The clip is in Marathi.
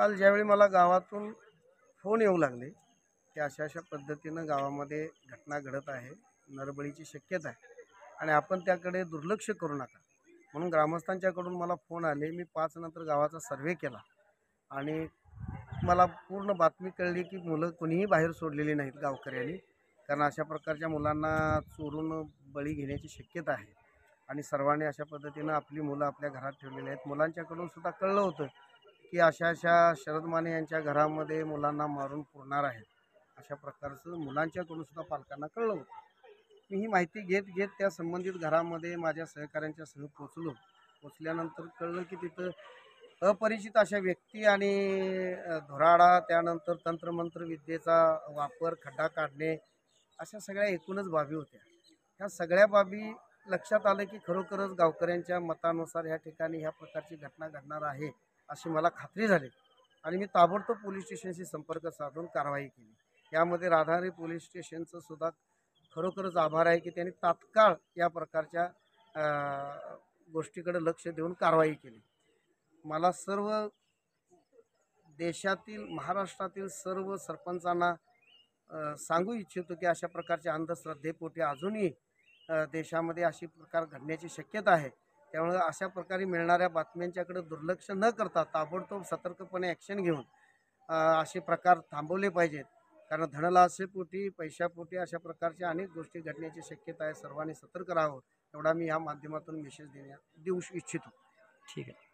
काल ज्यावेळी मला गावातून फोन येऊ लागले की अशा पद्धतीनं गावामध्ये घटना घडत आहे, नरबळीची शक्यता आहे आणि आपण त्याकडे दुर्लक्ष करू नका म्हणून ग्रामस्थांच्याकडून मला फोन आले। मी 5 नंतर गावाचा सर्व्हे केला आणि मला पूर्ण बातमी कळली की मुलं कोणीही बाहेर सोडलेली नाहीत गावकऱ्यांनी, कारण अशा प्रकारच्या मुलांना चोरून बळी घेण्याची शक्यता आहे आणि सर्वांनी अशा पद्धतीनं आपली मुलं आपल्या घरात ठेवलेली आहेत। मुलांच्याकडून सुद्धा कळलं होतं की अशा शरद माने यांच्या घरामध्ये मुलांना मारून पुरणार आहेत, अशा प्रकारचं मुलांच्याकडून सुद्धा पालकांना कळलं होतं। मी ही माहिती घेत त्या संबंधित घरामध्ये माझ्या सहकाऱ्यांच्यासह पोचल्यानंतर कळलं की तिथं अपरिचित अशा व्यक्ती आणि धुराडा, त्यानंतर तंत्रमंत्र विद्येचा वापर, खड्डा काढणे, अशा सगळ्या एकूणच बाबी होत्या। ह्या सगळ्या बाबी लक्षात आलं की खरोखरच गावकऱ्यांच्या मतानुसार ह्या ठिकाणी ह्या प्रकारची घटना घडणार आहे अशी मला खात्री झाली आणि मी ताबडतोब पोलीस स्टेशनशी संपर्क साधून कारवाई केली। यामध्ये राधानगरी पोलीस स्टेशनचं सुद्धा खरोखरच आभार आहे की त्यांनी तात्काळ या प्रकारच्या गोष्टीकडे लक्ष देऊन कारवाई केली। मला सर्व देशातील, महाराष्ट्रातील सर्व सरपंचांना सांगू इच्छितो की अशा प्रकारच्या अंधश्रद्धेपोटी अजूनही देशामध्ये अशी प्रकार घडण्याची शक्यता आहे। त्यामुळे अशा प्रकारे मिळणाऱ्या बातम्यांच्याकडे दुर्लक्ष न करता ताबडतोब सतर्कपणे ॲक्शन घेऊन असे प्रकार थांबवले पाहिजेत, कारण धनलासेपोटी, पैशापोटी अशा प्रकारच्या अनेक गोष्टी घडण्याची शक्यता आहे। सर्वांनी सतर्क राहावं एवढा मी या माध्यमातून मेसेज देऊ इच्छितो। ठीक आहे।